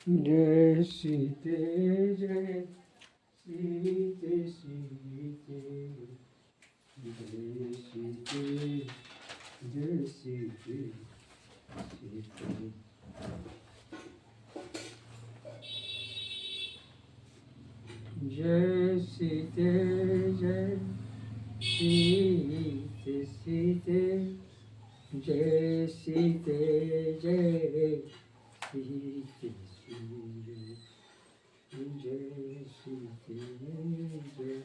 जय सीते जय सीते सीते जय सीते जय सीते सीते जय सीते जय सीते सीते जय सीते जय सीते सीते जय सीते जय।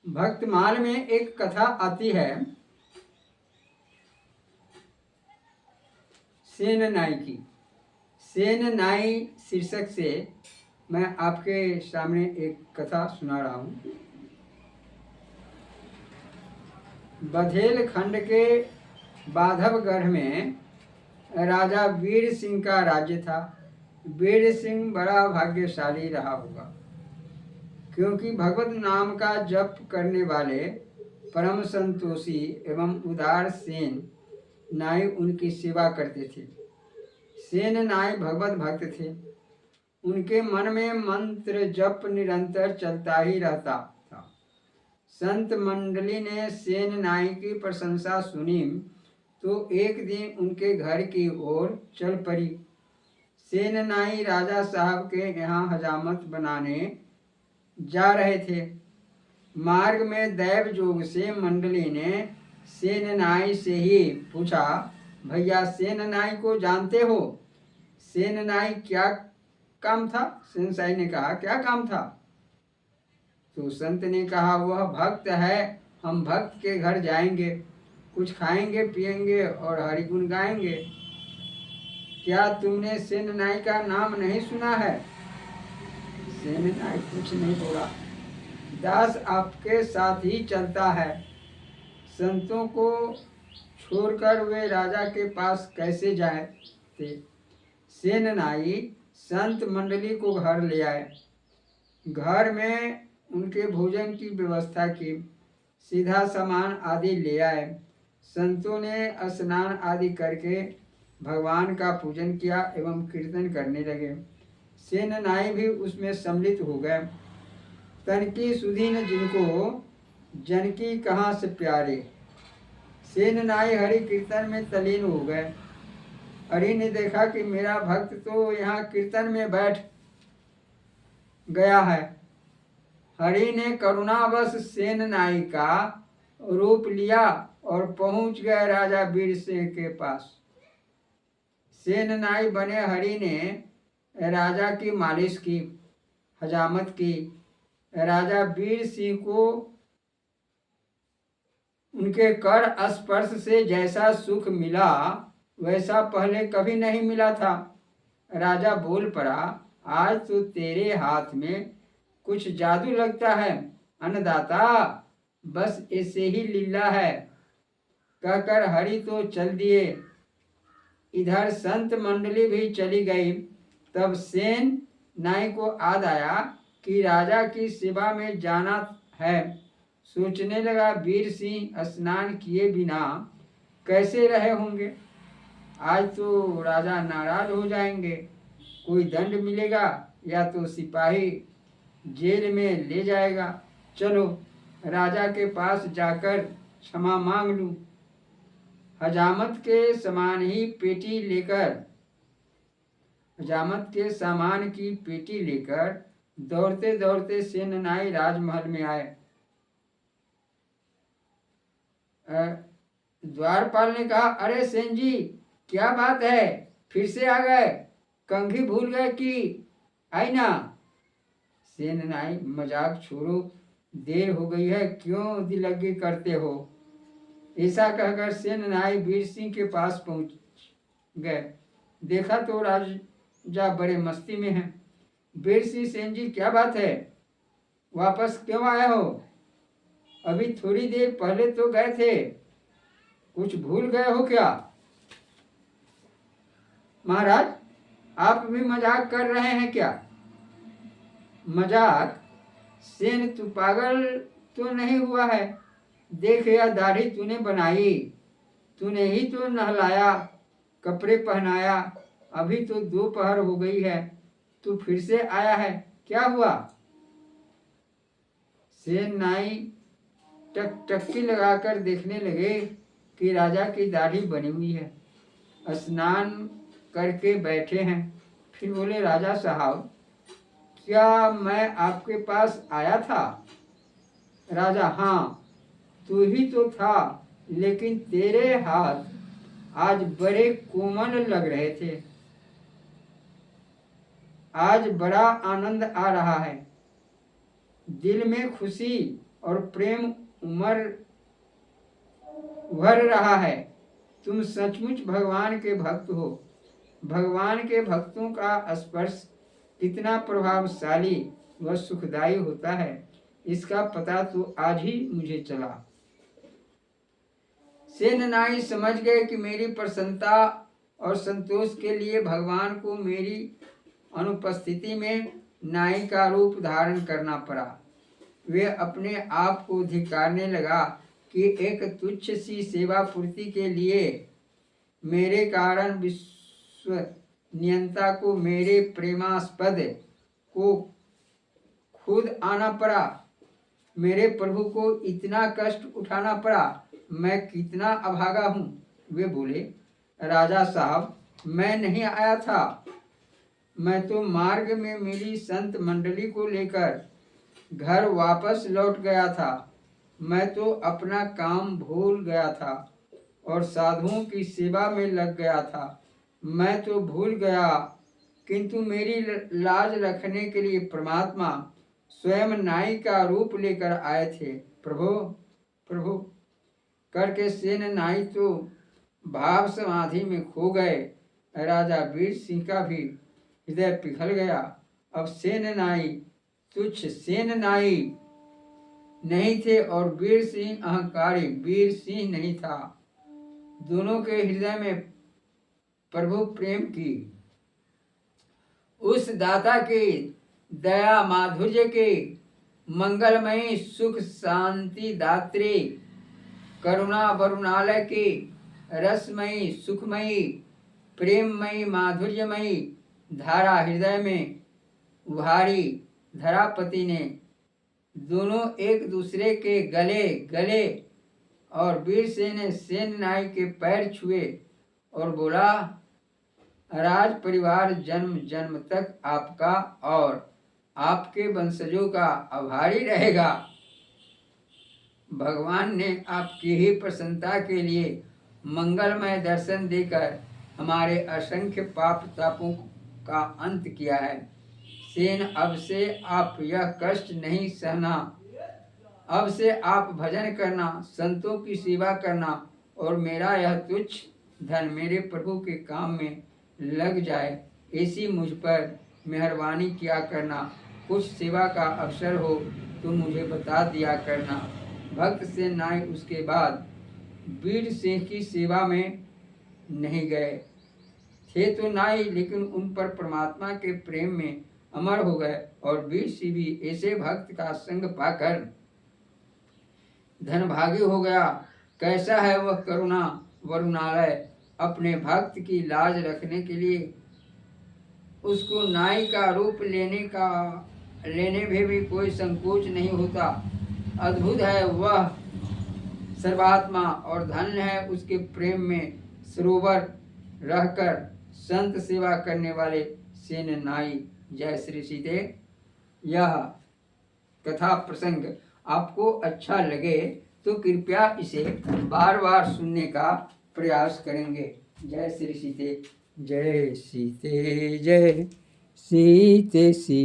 भक्तमाल में एक कथा आती है सेन नाई की। सेन नाई शीर्षक से मैं आपके सामने एक कथा सुना रहा हूँ। बधेल खंड के बाधवगढ़ में राजा वीर सिंह का राज्य था। वीर सिंह बड़ा भाग्यशाली रहा होगा, क्योंकि भगवत नाम का जप करने वाले परम संतोषी एवं उदार सेन नाई उनकी सेवा करते थे। सेन नाई भगवत भक्त थे। उनके मन में मंत्र जप निरंतर चलता ही रहता था। संत मंडली ने सेन नाई की प्रशंसा सुनी तो एक दिन उनके घर की ओर चल पड़ी। सेन नाई राजा साहब के यहाँ हजामत बनाने जा रहे थे। मार्ग में दैव जोग से मंडली ने सेन नाई से ही पूछा, भैया सेन नाई को जानते हो? सेन नाई क्या काम था? सेन नाई ने कहा, क्या काम था? तो संत ने कहा, वह भक्त है, हम भक्त के घर जाएंगे, कुछ खाएंगे पिएंगे और हरिगुण गाएंगे। क्या तुमने सेन नाई का नाम नहीं सुना है? सेन नाई कुछ नहीं बोला। दास आपके साथ ही चलता है। संतों को छोड़कर वे राजा के पास कैसे जाए थे? सेन नाई संत मंडली को घर ले आए। घर में उनके भोजन की व्यवस्था की, सीधा सामान आदि ले आए। संतों ने स्नान आदि करके भगवान का पूजन किया एवं कीर्तन करने लगे। सेन नाई भी उसमें सम्मिलित हो गए। तनकी सुधीन जिनको जनकी कहाँ से प्यारे। सेन नाई हरि कीर्तन में तलीन हो गए। हरि ने देखा कि मेरा भक्त तो यहाँ कीर्तन में बैठ गया है। हरि ने करुणावश सेन नाई का रूप लिया और पहुंच गए राजा वीर सिंह के पास। सेन नाई बने हरि ने राजा की मालिश की, हजामत की। राजा वीर सिंह को उनके कर स्पर्श से जैसा सुख मिला वैसा पहले कभी नहीं मिला था। राजा बोल पड़ा, आज तो तेरे हाथ में कुछ जादू लगता है अन्नदाता, बस ऐसे ही लीला है। कहकर हरि तो चल दिए। इधर संत मंडली भी चली गई। तब सेन नाई को याद आया कि राजा की सेवा में जाना है। सोचने लगा, वीर सिंह स्नान किए बिना कैसे रहे होंगे? आज तो राजा नाराज हो जाएंगे, कोई दंड मिलेगा या तो सिपाही जेल में ले जाएगा। चलो राजा के पास जाकर क्षमा मांग लूं। हजामत के सामान की पेटी लेकर दौड़ते दौड़ते सेन नाई राजमहल में आए। द्वारपाल ने कहा, अरे सेन जी, क्या बात है, फिर से आ गए? कंघी भूल गए कि आई ना? सेन नाई, मजाक छोड़ो, देर हो गई है, क्यों दिलगी करते हो? ऐसा कहकर सेन नाई वीर सिंह के पास पहुंच गए। देखा तो राजा बड़े मस्ती में हैं। वीर सिंह, सेन जी क्या बात है, वापस क्यों आए हो? अभी थोड़ी देर पहले तो गए थे, कुछ भूल गए हो क्या? महाराज, आप भी मजाक कर रहे हैं क्या? मजाक? सेन, तू पागल तो नहीं हुआ है? देख, यह दाढ़ी तूने बनाई, तूने ही तो नहलाया, कपड़े पहनाया अभी तो दोपहर हो गई है, तू फिर से आया है, क्या हुआ? सेन नाई टकटकी लगाकर देखने लगे कि राजा की दाढ़ी बनी हुई है, स्नान करके बैठे हैं। फिर बोले, राजा साहब, क्या मैं आपके पास आया था? राजा, हाँ, तू ही तो था, लेकिन तेरे हाथ आज बड़े कोमल लग रहे थे। आज बड़ा आनंद आ रहा है, दिल में खुशी और प्रेम उभर रहा है। तुम सचमुच भगवान के भक्त हो। भगवान के भक्तों का स्पर्श कितना प्रभावशाली व सुखदायी होता है, इसका पता तो आज ही मुझे चला। सेन नाई समझ गए कि मेरी प्रसन्नता और संतोष के लिए भगवान को मेरी अनुपस्थिति में नाई का रूप धारण करना पड़ा। वे अपने आप को धिक्कारने लगा कि एक तुच्छ सी सेवा पूर्ति के लिए मेरे कारण विश्व नियंता को मेरे प्रेमास्पद को खुद आना पड़ा, मेरे प्रभु को इतना कष्ट उठाना पड़ा, मैं कितना अभागा हूँ। वे बोले, राजा साहब, मैं नहीं आया था, मैं तो मार्ग में मिली संत मंडली को लेकर घर वापस लौट गया था। मैं तो अपना काम भूल गया था और साधुओं की सेवा में लग गया था। मैं तो भूल गया, किंतु मेरी लाज रखने के लिए परमात्मा स्वयं नाई का रूप लेकर आए थे। प्रभु प्रभु करके सेन नाई तो भाव समाधि में खो गए। राजा वीर सिंह का भी हृदय पिघल गया। अब सेन नाई तुच्छ सेन नाई नहीं थे और वीर सिंह अहंकारी वीर सिंह नहीं था। दोनों के हृदय में प्रभु प्रेम की उस दाता की दया माधुर्य के मंगलमयी सुख शांति दात्री करुणा वरुणालय की रसमयी सुखमयी प्रेममयी माधुर्यमयी धारा हृदय में उभारी। धरापति ने दोनों एक दूसरे के गले गले और वीर सिंह ने सेन नाई के पैर छुए और बोला, राज परिवार जन्म जन्म तक आपका और आपके वंशजों का आभारी रहेगा। भगवान ने आपकी ही प्रसन्नता के लिए मंगलमय दर्शन देकर हमारे असंख्य पाप तापों का अंत किया है। सेन, अब से आप यह कष्ट नहीं सहना। अब से आप भजन करना, संतों की सेवा करना और मेरा यह तुच्छ धन मेरे प्रभु के काम में लग जाए, ऐसी मुझ पर मेहरबानी किया करना। कुछ सेवा का अवसर हो तो मुझे बता दिया करना। भक्त सेन नाई उसके बाद वीर सिंह की सेवा में नहीं गए थे तो नाई, लेकिन उन पर परमात्मा के प्रेम में अमर हो गए और वीर सिंह भी ऐसे भक्त का संग पाकर धनभागी हो गया। कैसा है वह करुणा वरुणालय! अपने भक्त की लाज रखने के लिए उसको नाई का रूप लेने में भी कोई संकोच नहीं होता। अद्भुत है वह सर्वात्मा और धन्य है उसके प्रेम में सरोवर रहकर संत सेवा करने वाले सेन नाई। जय श्री सीते। यह कथा प्रसंग आपको अच्छा लगे तो कृपया इसे बार बार सुनने का प्रयास करेंगे। जय श्री सीते। जय सीते जय सीते सी।